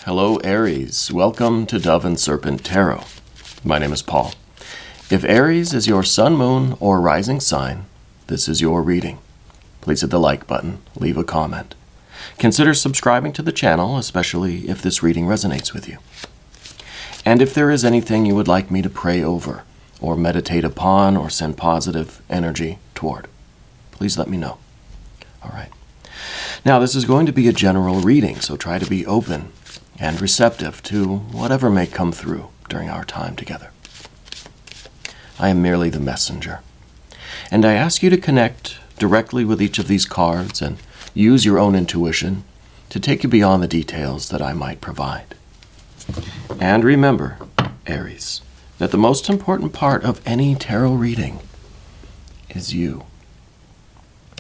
Hello Aries, welcome to Dove and Serpent Tarot. My name is Paul. If Aries is your sun, moon, or rising sign, this is your reading. Please hit the like button, leave a comment. Consider subscribing to the channel, especially if this reading resonates with you. And if there is anything you would like me to pray over, or meditate upon, or send positive energy toward, please let me know. All right. Now, this is going to be a general reading, so try to be open and receptive to whatever may come through during our time together. I am merely the messenger, and I ask you to connect directly with each of these cards and use your own intuition to take you beyond the details that I might provide. And remember, Aries, that the most important part of any tarot reading is you.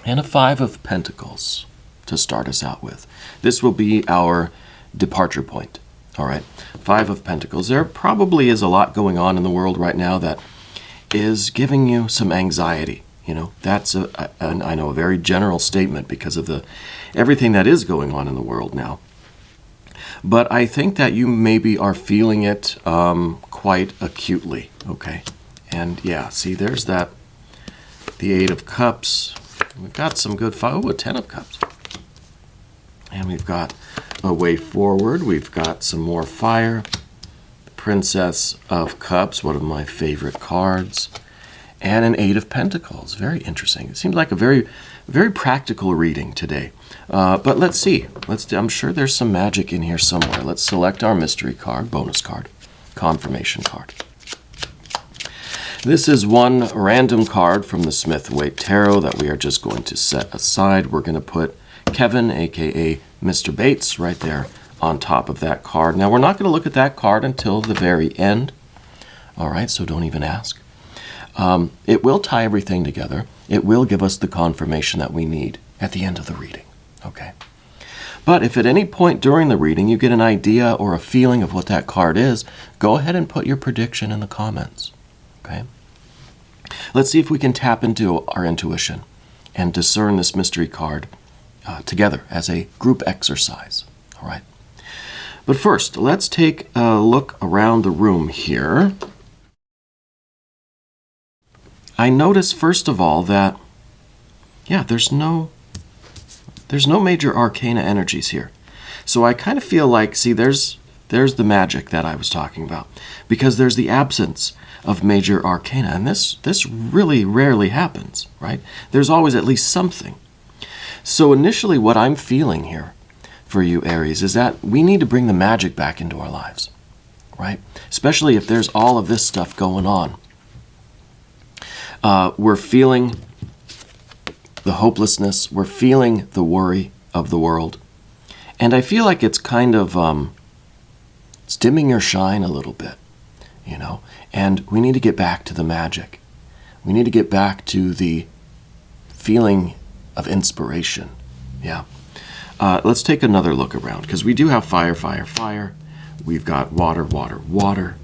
And a Five of Pentacles to start us out with. This will be our departure point. All right, Five of Pentacles. There probably is a lot going on in the world right now that is giving you some anxiety. You know, that's I know a very general statement because of everything that is going on in the world now. But I think that you maybe are feeling it quite acutely. Okay, and yeah, see, there's the Eight of Cups. We've got some good a Ten of Cups. And we've got a way forward. We've got some more fire. The Princess of Cups, one of my favorite cards. And an Eight of Pentacles. Very interesting. It seems like a very, very practical reading today. But let's see. I'm sure there's some magic in here somewhere. Let's select our mystery card, bonus card, confirmation card. This is one random card from the Smith-Waite Tarot that we are just going to set aside. We're going to put Kevin, aka Mr. Bates, right there on top of that card. Now, we're not going to look at that card until the very end. All right, so don't even ask. It will tie everything together. It will give us the confirmation that we need at the end of the reading. Okay. But if at any point during the reading you get an idea or a feeling of what that card is, go ahead and put your prediction in the comments. Okay. Let's see if we can tap into our intuition and discern this mystery card together as a group exercise. All right. But first, let's take a look around the room here. I notice, first of all, that, yeah, there's no major arcana energies here. So I kind of feel like, see, there's the magic that I was talking about, because there's the absence of major arcana, and this really rarely happens, right? There's always at least something. So initially what I'm feeling here for you, Aries, is that we need to bring the magic back into our lives, right? Especially if there's all of this stuff going on. We're feeling the hopelessness. We're feeling the worry of the world. And I feel like it's kind of it's dimming your shine a little bit, you know? And we need to get back to the magic. We need to get back to the feeling of inspiration. Yeah. Let's take another look around, because we do have fire, fire, fire. We've got water, water, water.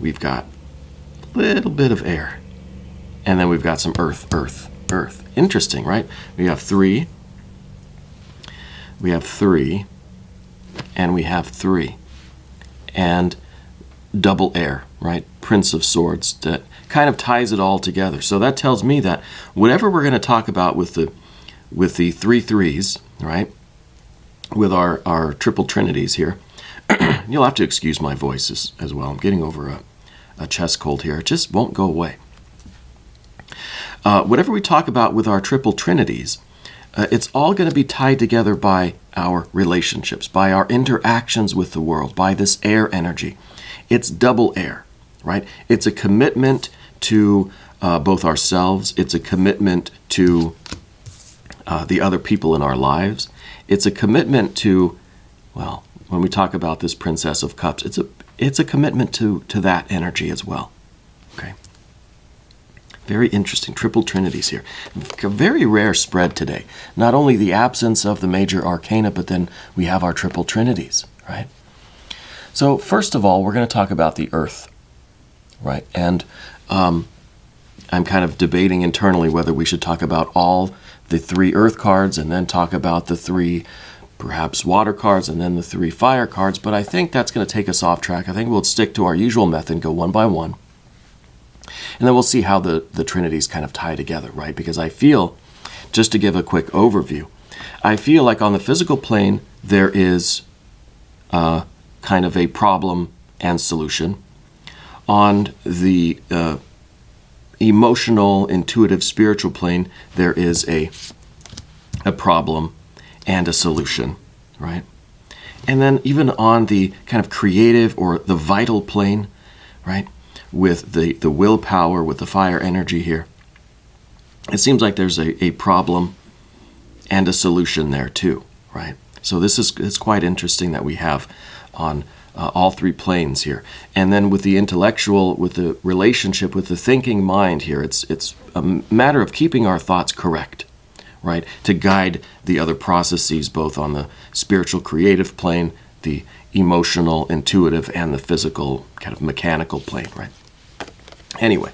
We've got a little bit of air. And then we've got some earth, earth, earth. Interesting, right? We have three. We have three. And we have three. And double air, right? Prince of Swords. That kind of ties it all together. So that tells me that whatever we're going to talk about with the three threes, right? With our triple trinities here. You'll have to excuse my voice as well. I'm getting over a chest cold here. It just won't go away. Whatever we talk about with our triple trinities, it's all going to be tied together by our relationships, by our interactions with the world, by this air energy. It's double air, right? It's a commitment to both ourselves. It's a commitment to the other people in our lives. It's a commitment to, well, when we talk about this Princess of Cups, it's a commitment to that energy as well. Okay. Very interesting. Triple trinities here. A very rare spread today. Not only the absence of the major arcana, but then we have our triple trinities, right? So first of all, we're going to talk about the earth, right? And I'm kind of debating internally whether we should talk about all the three earth cards and then talk about the three perhaps water cards, and then the 3 fire cards, but I think that's going to take us off track. I think we'll stick to our usual method, go one by one, and then we'll see how the trinities kind of tie together, right? Because I feel, just to give a quick overview, I feel like on the physical plane there is kind of a problem and solution. On the emotional, intuitive, spiritual plane, there is a problem and a solution, right? And then even on the kind of creative or the vital plane, right, with the willpower, with the fire energy here, it seems like there's a problem and a solution there too, right? So it's quite interesting that we have on all 3 planes here. And then with the intellectual, with the relationship, with the thinking mind here, it's a matter of keeping our thoughts correct, right? To guide the other processes, both on the spiritual creative plane, the emotional, intuitive, and the physical kind of mechanical plane, right? Anyway,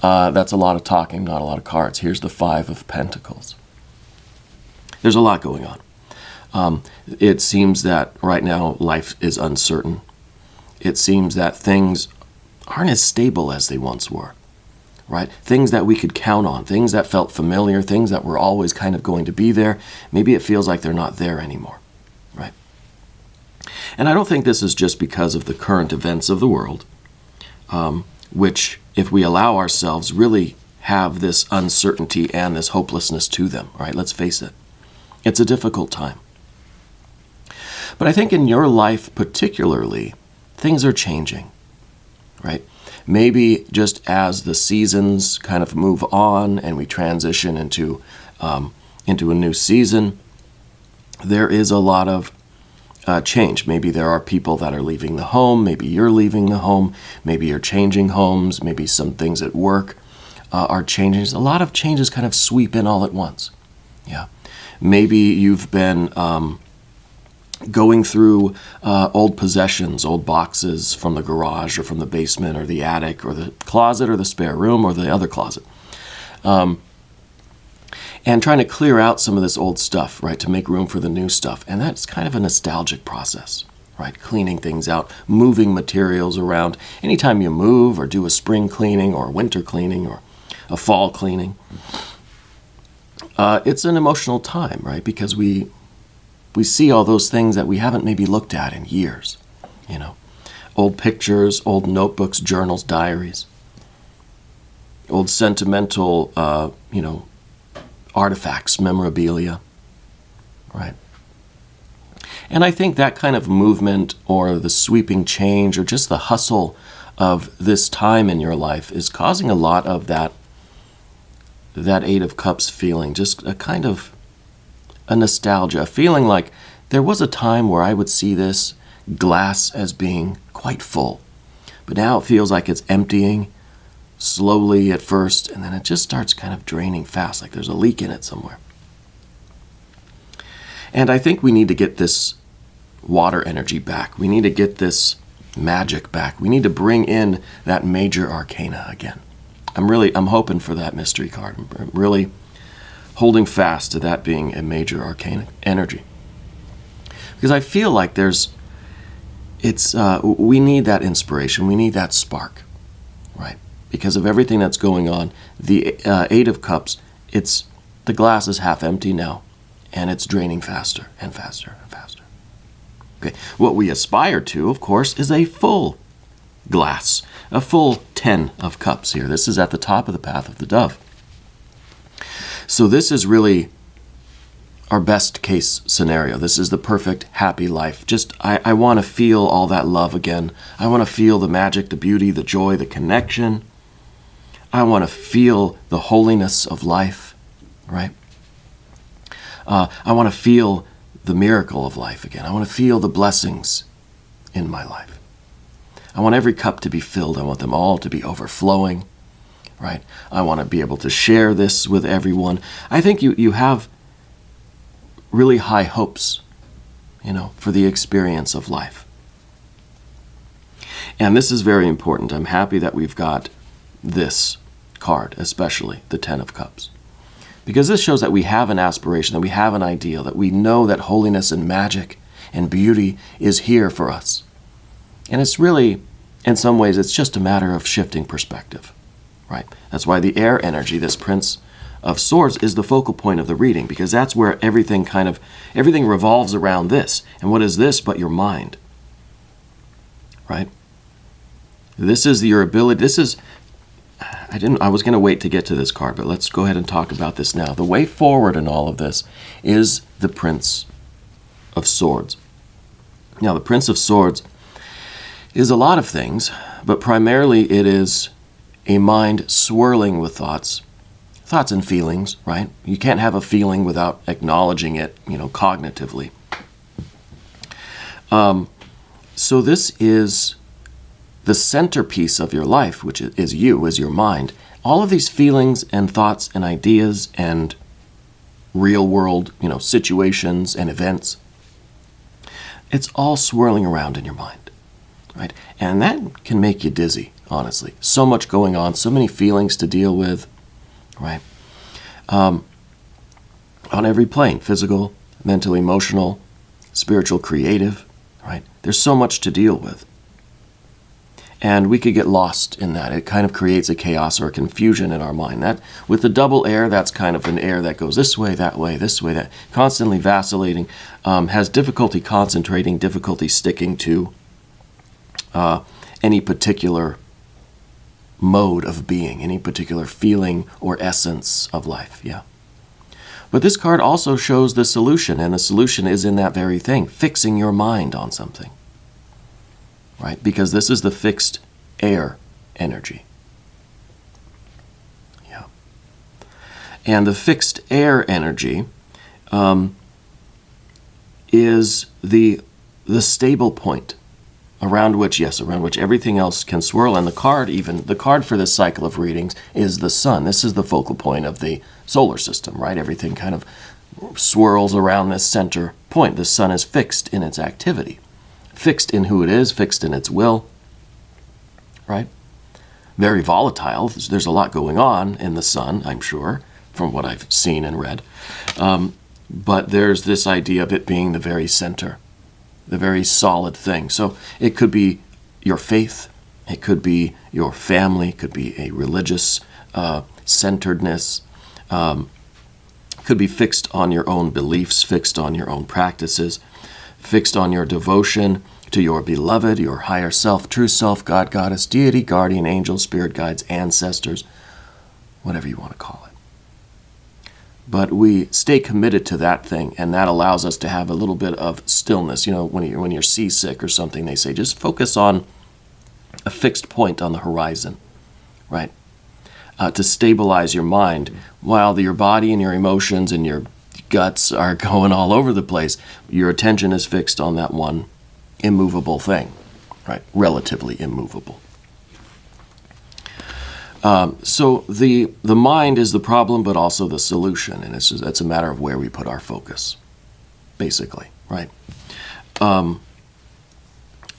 that's a lot of talking, not a lot of cards. Here's the 5 of Pentacles. There's a lot going on. It seems that right now life is uncertain. It seems that things aren't as stable as they once were, right? Things that we could count on, things that felt familiar, things that were always kind of going to be there, maybe it feels like they're not there anymore, right? And I don't think this is just because of the current events of the world, which, if we allow ourselves, really have this uncertainty and this hopelessness to them, right? Let's face it. It's a difficult time. But I think in your life particularly, things are changing, right? Maybe just as the seasons kind of move on and we transition into a new season, there is a lot of change. Maybe there are people that are leaving the home. Maybe you're leaving the home. Maybe you're changing homes. Maybe some things at work are changing. A lot of changes kind of sweep in all at once. Yeah. Maybe you've been going through old possessions, old boxes from the garage or from the basement or the attic or the closet or the spare room or the other closet. And trying to clear out some of this old stuff, right, to make room for the new stuff. And that's kind of a nostalgic process, right? Cleaning things out, moving materials around. Anytime you move or do a spring cleaning or a winter cleaning or a fall cleaning, it's an emotional time, right? Because we see all those things that we haven't maybe looked at in years, you know. Old pictures, old notebooks, journals, diaries, old sentimental, artifacts, memorabilia, right? And I think that kind of movement or the sweeping change or just the hustle of this time in your life is causing a lot of that 8 of Cups feeling, just a kind of a nostalgia, a feeling like there was a time where I would see this glass as being quite full, but now it feels like it's emptying slowly at first, and then it just starts kind of draining fast, like there's a leak in it somewhere. And I think we need to get this water energy back. We need to get this magic back. We need to bring in that major arcana again. I'm hoping for that mystery card. I'm really holding fast to that being a major arcana energy. Because I feel like we need that inspiration. We need that spark, right? Because of everything that's going on, the 8 of Cups, the glass is half empty now, and it's draining faster and faster and faster. Okay, what we aspire to, of course, is a full glass, a full 10 of Cups here. This is at the top of the path of the dove. So this is really our best case scenario. This is the perfect happy life. I want to feel all that love again. I want to feel the magic, the beauty, the joy, the connection. I want to feel the holiness of life, right? I want to feel the miracle of life again. I want to feel the blessings in my life. I want every cup to be filled. I want them all to be overflowing, right? I want to be able to share this with everyone. I think you have really high hopes, for the experience of life. And this is very important. I'm happy that we've got this card, especially the 10 of Cups. Because this shows that we have an aspiration, that we have an ideal, that we know that holiness and magic and beauty is here for us. And it's really, in some ways, it's just a matter of shifting perspective, right? That's why the air energy, this Prince of Swords, is the focal point of the reading, because that's where everything revolves around this. And what is this but your mind, right? This is your ability, I was going to wait to get to this card, but let's go ahead and talk about this now. The way forward in all of this is the Prince of Swords. Now, the Prince of Swords is a lot of things, but primarily it is a mind swirling with thoughts and feelings, right? You can't have a feeling without acknowledging it, cognitively. So this is the centerpiece of your life, which is your mind. All of these feelings and thoughts and ideas and real world, situations and events, it's all swirling around in your mind, right? And that can make you dizzy, honestly. So much going on, so many feelings to deal with, right? On every plane, physical, mental, emotional, spiritual, creative, right? There's so much to deal with. And we could get lost in that. It kind of creates a chaos or a confusion in our mind. That, with the double air, that's kind of an air that goes this way, that, constantly vacillating, has difficulty concentrating, difficulty sticking to any particular mode of being, any particular feeling or essence of life, yeah. But this card also shows the solution, and the solution is in that very thing, fixing your mind on something. Right? Because this is the fixed air energy. Yeah. And the fixed air energy is the stable point around which everything else can swirl. And the card for this cycle of readings is the sun. This is the focal point of the solar system, right? Everything kind of swirls around this center point. The sun is fixed in its activity. Fixed in who it is, fixed in its will, right? Very volatile. There's a lot going on in the sun, I'm sure, from what I've seen and read. But there's this idea of it being the very center, the very solid thing. So it could be your faith, it could be your family, it could be a religious centeredness, could be fixed on your own beliefs, fixed on your own practices, fixed on your devotion to your beloved, your higher self, true self, God, goddess, deity, guardian, angel, spirit guides, ancestors, whatever you want to call it. But we stay committed to that thing, and that allows us to have a little bit of stillness. When you're seasick or something, they say just focus on a fixed point on the horizon, right? To stabilize your mind while your body and your emotions and your guts are going all over the place. Your attention is fixed on that one immovable thing, right? Relatively immovable. So the mind is the problem, but also the solution, and it's a matter of where we put our focus, basically, right? And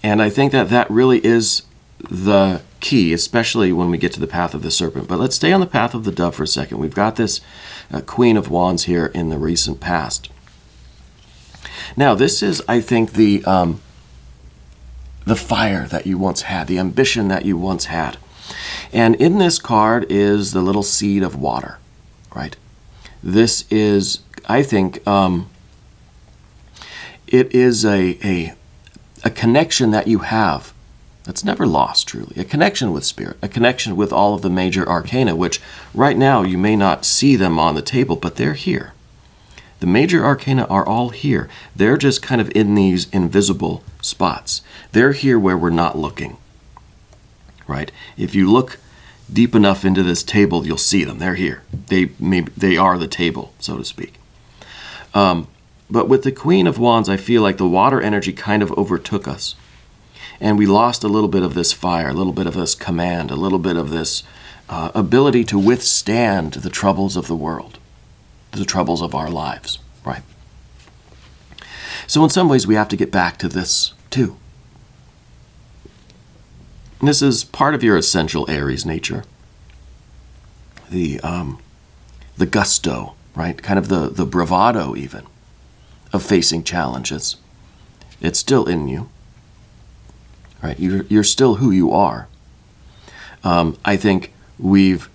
I think that really is the key, especially when we get to the path of the serpent. But let's stay on the path of the dove for a second. We've got this Queen of Wands here in the recent past. Now, this is, I think, the fire that you once had, the ambition that you once had. And in this card is the little seed of water, right? This is, I think, it is a connection that you have that's never lost, truly. A connection with spirit, a connection with all of the major arcana, which right now you may not see them on the table, but they're here. The major arcana are all here. They're just kind of in these invisible spots. They're here where we're not looking, right? If you look deep enough into this table, you'll see them. They're here. They are the table, so to speak. But with the Queen of Wands, I feel like the water energy kind of overtook us. And we lost a little bit of this fire, a little bit of this command, a little bit of this ability to withstand the troubles of the world, the troubles of our lives, right? So in some ways, we have to get back to this too. And this is part of your essential Aries nature. The the gusto, right? Kind of the bravado even of facing challenges. It's still in you, right? You're still who you are. I think we've,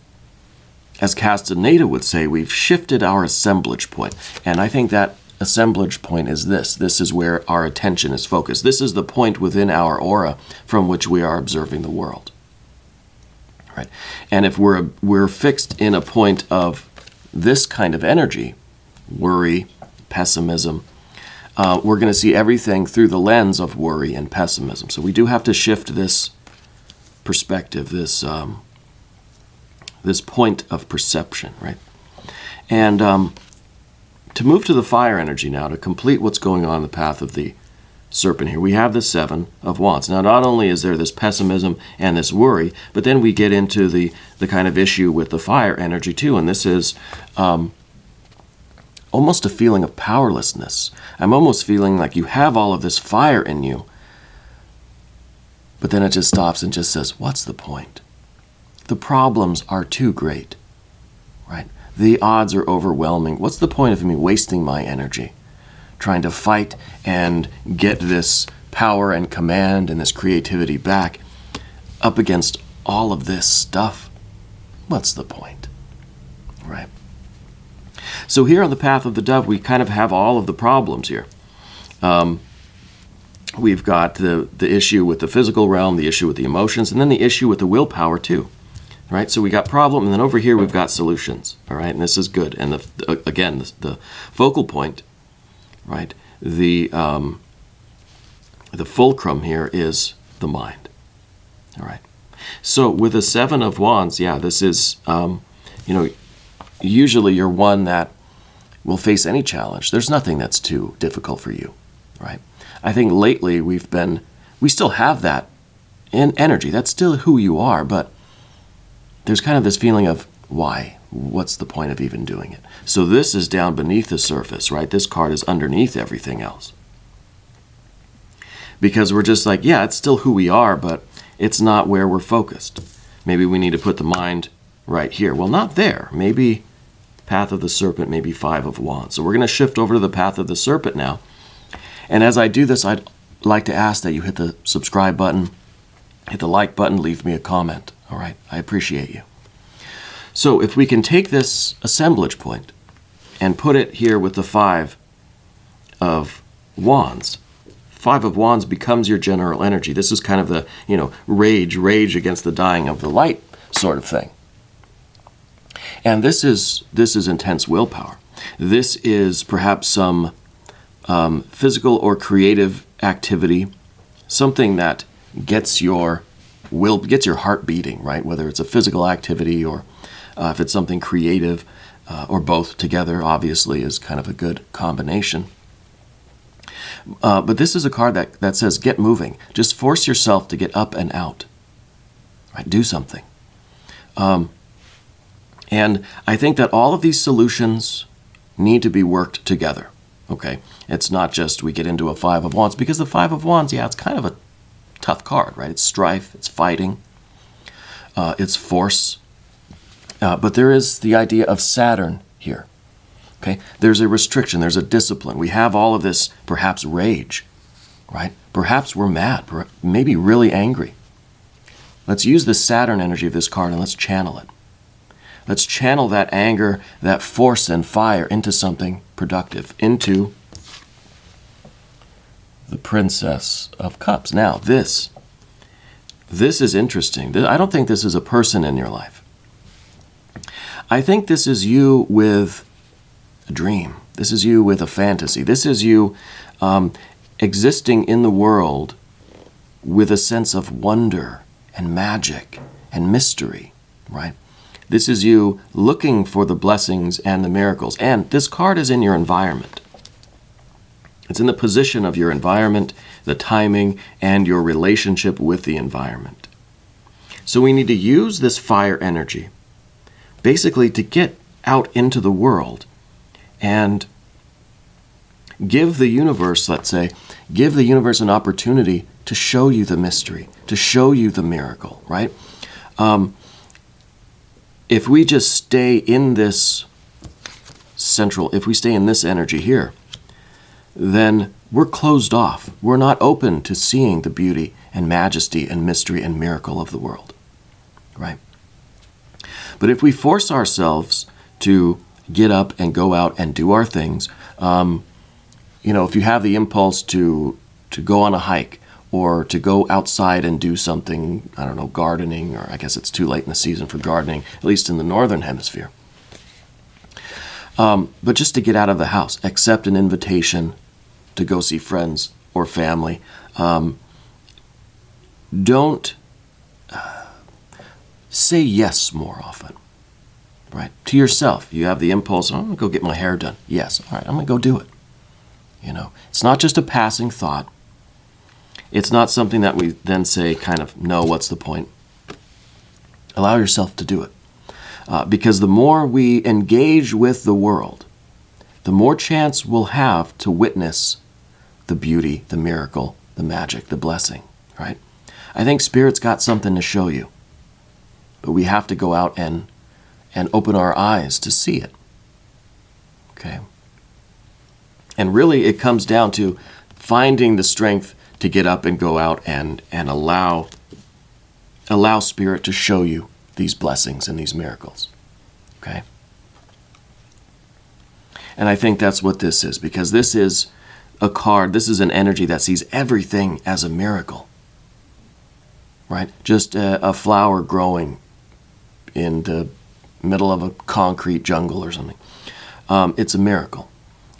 as Castaneda would say, we've shifted our assemblage point. And I think that assemblage point is this. This is where our attention is focused. This is the point within our aura from which we are observing the world. Right? And if we're fixed in a point of this kind of energy, worry, pessimism, we're going to see everything through the lens of worry and pessimism. So we do have to shift this perspective, this point of perception, right? And to move to the fire energy now, to complete what's going on in the path of the serpent here, we have the Seven of Wands. Now, not only is there this pessimism and this worry, but then we get into the kind of issue with the fire energy too, and this is almost a feeling of powerlessness. I'm almost feeling like you have all of this fire in you, but then it just stops and just says, what's the point? The problems are too great, right? The odds are overwhelming. What's the point of me wasting my energy trying to fight and get this power and command and this creativity back up against all of this stuff? What's the point, right? So here on the path of the dove, we kind of have all of the problems here. We've got the issue with the physical realm, the issue with the emotions, and then the issue with the willpower too. Right, so we got problem, and then over here we've got solutions. All right, and this is good. And the focal point, right? The fulcrum here is the mind. All right. So with the Seven of Wands, yeah, this is usually you're one that will face any challenge. There's nothing that's too difficult for you, right? I think lately we still have that in energy. That's still who you are, but there's kind of this feeling of why? What's the point of even doing it? So this is down beneath the surface, right? This card is underneath everything else. Because we're just like, yeah, it's still who we are, but it's not where we're focused. Maybe we need to put the mind right here. Well, not there. Maybe path of the serpent, maybe Five of Wands. So we're going to shift over to the path of the serpent now. And as I do this, I'd like to ask that you hit the subscribe button, hit the like button, leave me a comment. All right, I appreciate you. So if we can take this assemblage point and put it here with the Five of Wands, Five of Wands becomes your general energy. This is kind of the, rage against the dying of the light sort of thing. And this is intense willpower. This is perhaps some physical or creative activity, something that gets your heart beating, right? Whether it's a physical activity or if it's something creative or both together, obviously, is kind of a good combination. But this is a card that says, get moving. Just force yourself to get up and out, right? Do something. And I think that all of these solutions need to be worked together, okay? It's not just we get into a Five of Wands, because the Five of Wands, yeah, it's kind of a tough card, right? It's strife, it's fighting, it's force. But there is the idea of Saturn here. Okay? There's a restriction, there's a discipline. We have all of this, perhaps rage, right? Perhaps we're mad, maybe really angry. Let's use the Saturn energy of this card and let's channel it. Let's channel that anger, that force and fire into something productive, into the Princess of Cups. Now, this is interesting. I don't think this is a person in your life. I think this is you with a dream. This is you with a fantasy. This is you existing in the world with a sense of wonder and magic and mystery, right? This is you looking for the blessings and the miracles. And this card is in your environment. It's in the position of your environment, the timing, and your relationship with the environment. So we need to use this fire energy basically to get out into the world and give the universe, let's say, give the universe an opportunity to show you the mystery, to show you the miracle, right? If we just stay in this central, if we stay in this energy here, then we're closed off. We're not open to seeing the beauty and majesty and mystery and miracle of the world, right? But if we force ourselves to get up and go out and do our things, if you have the impulse to go on a hike or to go outside and do something, I don't know, gardening, or I guess it's too late in the season for gardening, at least in the northern hemisphere. But just to get out of the house, accept an invitation to go see friends or family. Don't say yes more often, right? To yourself, you have the impulse, I'm going to go get my hair done. Yes, all right, I'm going to go do it. It's not just a passing thought. It's not something that we then say kind of, no, what's the point? Allow yourself to do it. Because the more we engage with the world, the more chance we'll have to witness the beauty, the miracle, the magic, the blessing, right? I think Spirit's got something to show you, but we have to go out and open our eyes to see it, okay? And really it comes down to finding the strength to get up and go out and allow Spirit to show you these blessings and these miracles, okay? And I think that's what this is, because this is a card, this is an energy that sees everything as a miracle, right? Just a flower growing in the middle of a concrete jungle or something. It's a miracle.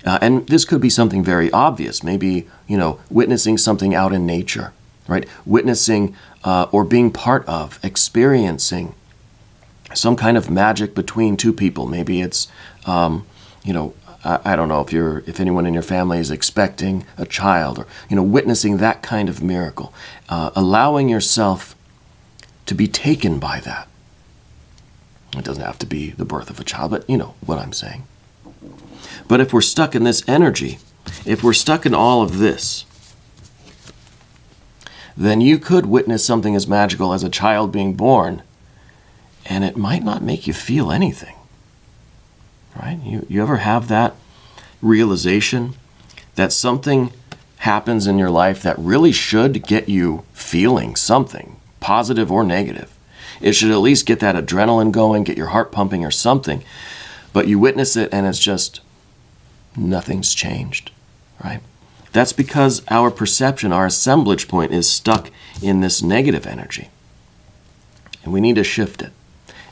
And this could be something very obvious, maybe, witnessing something out in nature, right? Witnessing or being part of, experiencing some kind of magic between two people. Maybe it's, I don't know if anyone in your family is expecting a child, or, witnessing that kind of miracle. Allowing yourself to be taken by that. It doesn't have to be the birth of a child, but you know what I'm saying. But if we're stuck in this energy, if we're stuck in all of this, then you could witness something as magical as a child being born, and it might not make you feel anything, right? You ever have that realization that something happens in your life that really should get you feeling something, positive or negative? It should at least get that adrenaline going, get your heart pumping or something, but you witness it and it's just nothing's changed, right? That's because our perception, our assemblage point is stuck in this negative energy. And we need to shift it.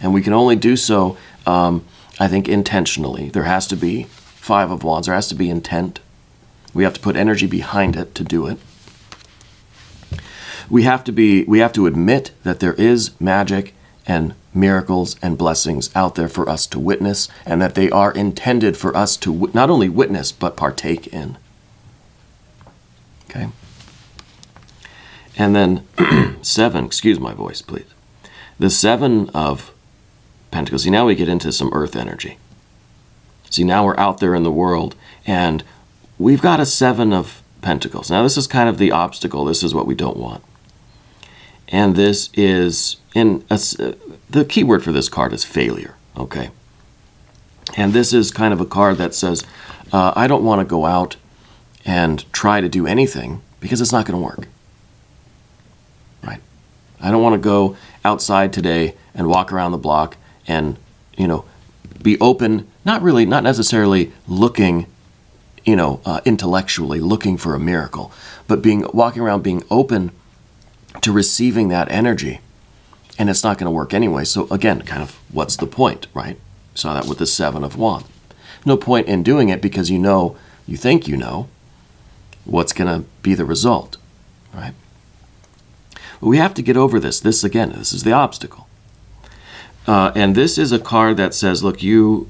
And we can only do so, I think, intentionally. There has to be 5 of Wands. There has to be intent. We have to put energy behind it to do it. We have to admit that there is magic and miracles and blessings out there for us to witness, and that they are intended for us to not only witness, but partake in. Okay? And then 7, excuse my voice, please. The 7 of Pentacles. See, now we get into some earth energy. See, now we're out there in the world, and we've got a 7 of Pentacles. Now, this is kind of the obstacle. This is what we don't want. And this is, the key word for this card is failure, okay? And this is kind of a card that says, I don't want to go out and try to do anything because it's not going to work, right? I don't want to go outside today and walk around the block and, be open, not necessarily looking, intellectually looking for a miracle, but walking around being open to receiving that energy, and it's not going to work anyway. So again, kind of what's the point, right? Saw that with the 7 of Wands. No point in doing it because you think you know what's going to be the result, right? But we have to get over this. This is the obstacle. And this is a card that says, look, you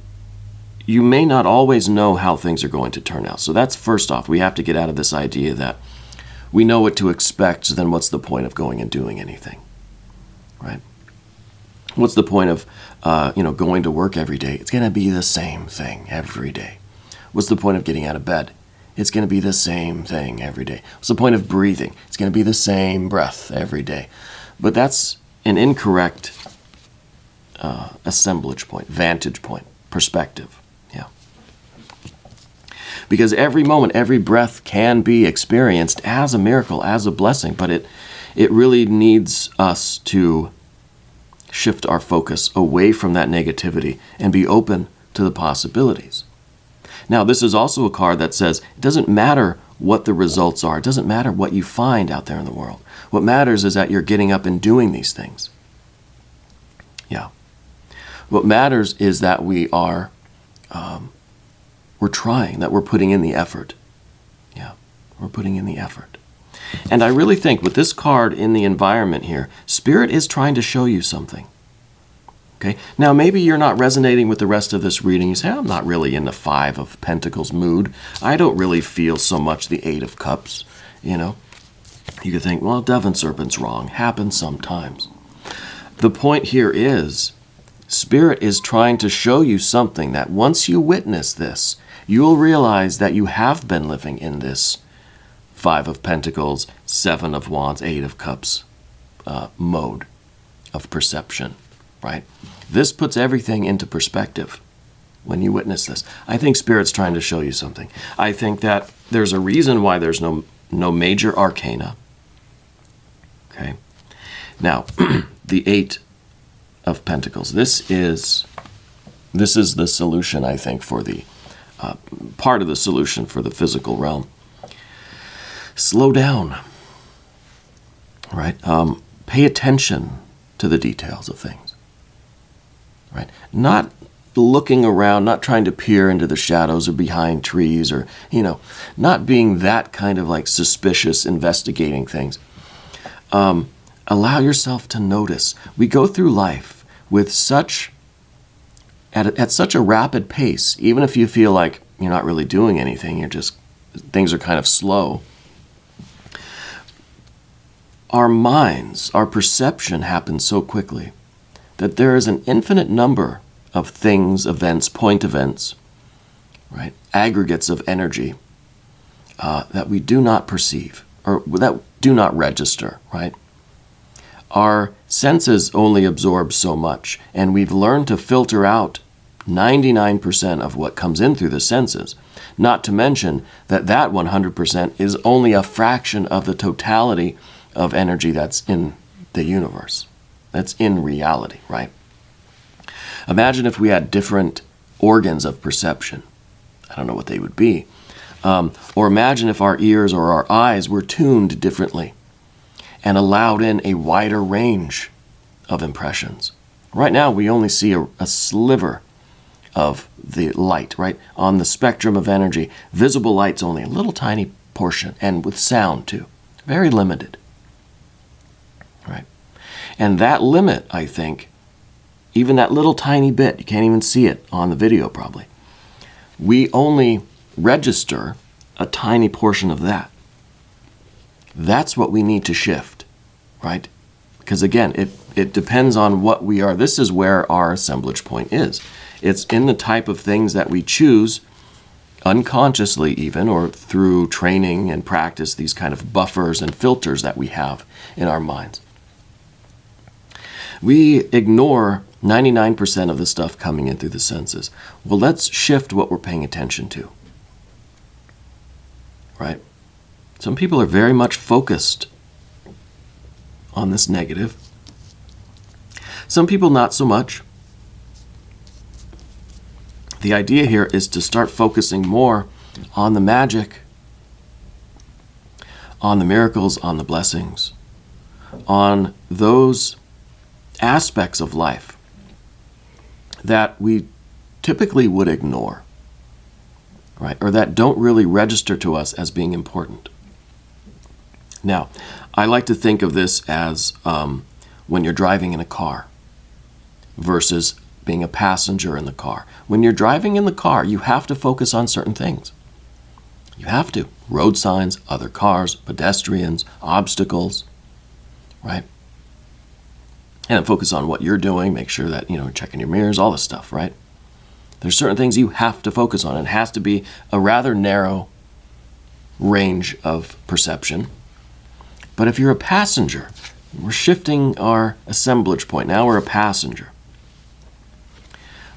may not always know how things are going to turn out. So that's first off. We have to get out of this idea that we know what to expect, so then what's the point of going and doing anything, right? What's the point of, going to work every day? It's going to be the same thing every day. What's the point of getting out of bed? It's going to be the same thing every day. What's the point of breathing? It's going to be the same breath every day. But that's an incorrect assemblage point, vantage point, perspective. Yeah. Because every moment, every breath can be experienced as a miracle, as a blessing, but it really needs us to shift our focus away from that negativity and be open to the possibilities. Now, this is also a card that says it doesn't matter what the results are. It doesn't matter what you find out there in the world. What matters is that you're getting up and doing these things. Yeah. What matters is that we're trying, that we're putting in the effort. Yeah, we're putting in the effort. And I really think with this card in the environment here, Spirit is trying to show you something. Okay. Now, maybe you're not resonating with the rest of this reading. You say, I'm not really in the Five of Pentacles mood. I don't really feel so much the Eight of Cups, You could think, well, Dove and Serpent's wrong. Happens sometimes. The point here is, Spirit is trying to show you something that once you witness this, you'll realize that you have been living in this Five of Pentacles, Seven of Wands, Eight of Cups mode of perception. Right? This puts everything into perspective when you witness this. I think Spirit's trying to show you something. I think that there's a reason why there's no major arcana. Okay. Now, the Eight of Pentacles. This is the solution, I think, for the part of the solution for the physical realm. Slow down. Right? Pay attention to the details of things. Right? Not looking around, not trying to peer into the shadows or behind trees or, not being that kind of like suspicious, investigating things. Allow yourself to notice. We go through life with at such a rapid pace, even if you feel like you're not really doing anything, things are kind of slow. Our minds, our perception happens so quickly that there is an infinite number of things, events, point events, right? Aggregates of energy that we do not perceive or that do not register, right? Our senses only absorb so much, and we've learned to filter out 99% of what comes in through the senses, not to mention that 100% is only a fraction of the totality of energy that's in the universe. That's in reality, right? Imagine if we had different organs of perception. I don't know what they would be. Or imagine if our ears or our eyes were tuned differently and allowed in a wider range of impressions. Right now, we only see a sliver of the light, right? On the spectrum of energy, visible light's only a little tiny portion, and with sound too. Very limited, right? And that limit, I think, even that little tiny bit, you can't even see it on the video probably, we only register a tiny portion of that. That's what we need to shift, right? Because again, it depends on what we are. This is where our assemblage point is. It's in the type of things that we choose unconsciously even, or through training and practice, these kind of buffers and filters that we have in our minds. We ignore 99% of the stuff coming in through the senses. Well, let's shift what we're paying attention to, right? Some people are very much focused on this negative. Some people not so much. The idea here is to start focusing more on the magic, on the miracles, on the blessings, on those aspects of life that we typically would ignore, right? Or that don't really register to us as being important. Now, I like to think of this as when you're driving in a car versus being a passenger in the car. When you're driving in the car, you have to focus on certain things. You have to. Road signs, other cars, pedestrians, obstacles, right? And focus on what you're doing, make sure that, checking your mirrors, all this stuff, right? There's certain things you have to focus on. It has to be a rather narrow range of perception. But if you're a passenger, we're shifting our assemblage point. Now we're a passenger.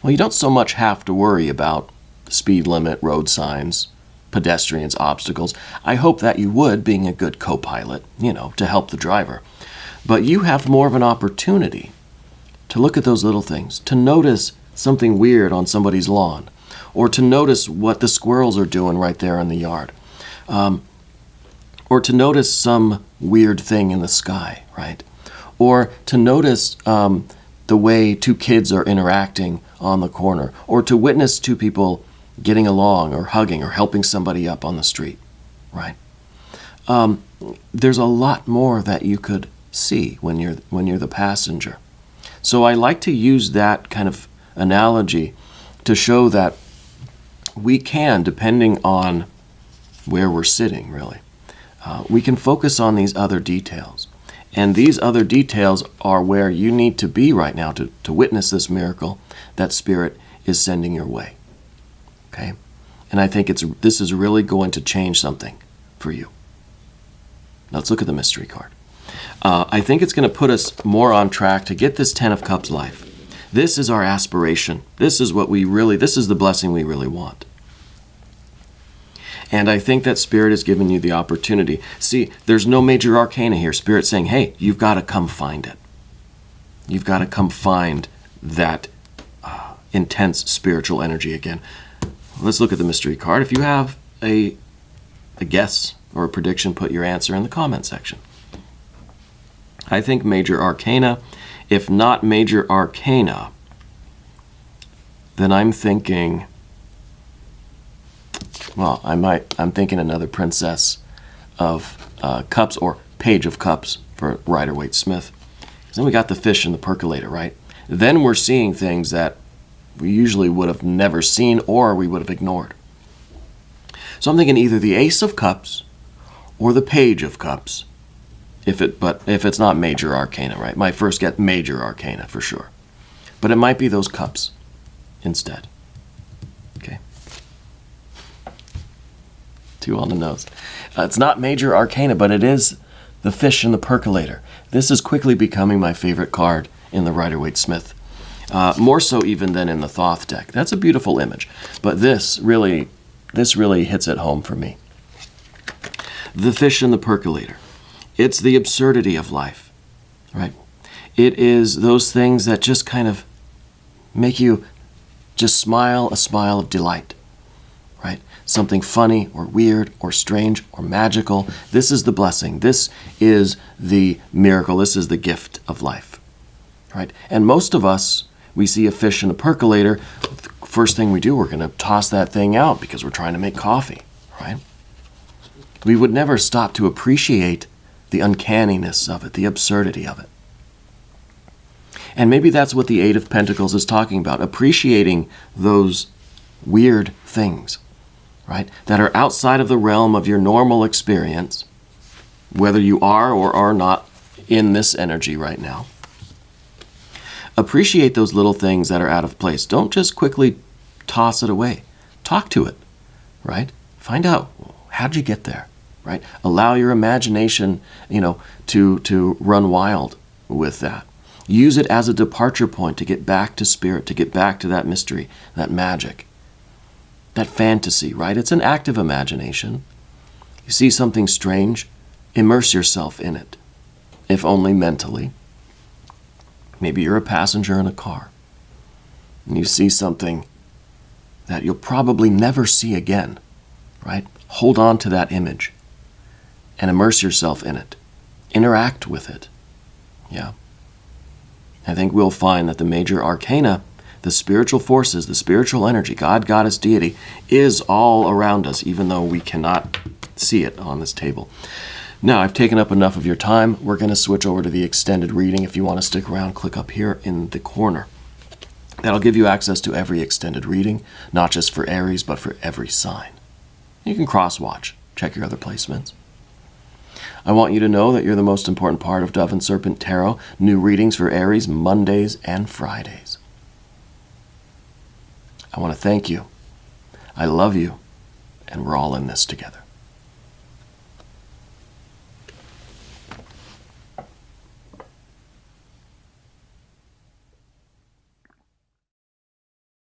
Well, you don't so much have to worry about the speed limit, road signs, pedestrians, obstacles. I hope that you would, being a good co-pilot, to help the driver. But you have more of an opportunity to look at those little things, to notice something weird on somebody's lawn, or to notice what the squirrels are doing right there in the yard, or to notice some weird thing in the sky, right? Or to notice the way two kids are interacting on the corner, or to witness two people getting along or hugging or helping somebody up on the street, right? There's a lot more that you could see when you're the passenger. So I like to use that kind of analogy to show that we can, depending on where we're sitting, really, we can focus on these other details. And these other details are where you need to be right now to witness this miracle that Spirit is sending your way. Okay? And I think this is really going to change something for you. Now let's look at the mystery card. I think it's going to put us more on track to get this Ten of Cups life. This is our aspiration. This is the blessing we really want. And I think that Spirit has given you the opportunity. See, there's no major arcana here. Spirit's saying, hey, you've got to come find it. You've got to come find that intense spiritual energy again. Let's look at the mystery card. If you have a guess or a prediction, put your answer in the comment section. I think major arcana. If not major arcana, then I'm thinking, well, I'm thinking another Princess of Cups or Page of Cups for Rider-Waite-Smith. Then we got the Fish in the Percolator, right? Then we're seeing things that we usually would have never seen or we would have ignored. So I'm thinking either the Ace of Cups or the Page of Cups, if it's not major arcana, right? My first get major arcana for sure. But it might be those cups instead. Okay. Too on the nose. It's not major arcana, but it is the Fish in the Percolator. This is quickly becoming my favorite card in the Rider-Waite-Smith. More so even than in the Thoth deck. That's a beautiful image. But this really hits it home for me. The Fish in the Percolator. It's the absurdity of life, right? It is those things that just kind of make you just smile a smile of delight, right? Something funny or weird or strange or magical. This is the blessing. This is the miracle. This is the gift of life, right? And most of us, we see a fish in a percolator. First thing we do, we're going to toss that thing out because we're trying to make coffee, right? We would never stop to appreciate the uncanniness of it, the absurdity of it. And maybe that's what the Eight of Pentacles is talking about, appreciating those weird things, right, that are outside of the realm of your normal experience, whether you are or are not in this energy right now. Appreciate those little things that are out of place. Don't just quickly toss it away. Talk to it, right? Find out, how'd you get there? Right? Allow your imagination, to run wild with that. Use it as a departure point to get back to Spirit, to get back to that mystery, that magic, that fantasy, right? It's an active imagination. You see something strange, immerse yourself in it, if only mentally. Maybe you're a passenger in a car, and you see something that you'll probably never see again, right? Hold on to that image and immerse yourself in it. Interact with it. Yeah. I think we'll find that the major arcana, the spiritual forces, the spiritual energy, God, Goddess, Deity, is all around us, even though we cannot see it on this table. Now, I've taken up enough of your time. We're going to switch over to the extended reading. If you want to stick around, click up here in the corner. That'll give you access to every extended reading, not just for Aries, but for every sign. You can cross-watch. Check your other placements. I want you to know that you're the most important part of Dove and Serpent Tarot. New readings for Aries Mondays and Fridays. I want to thank you. I love you, and we're all in this together.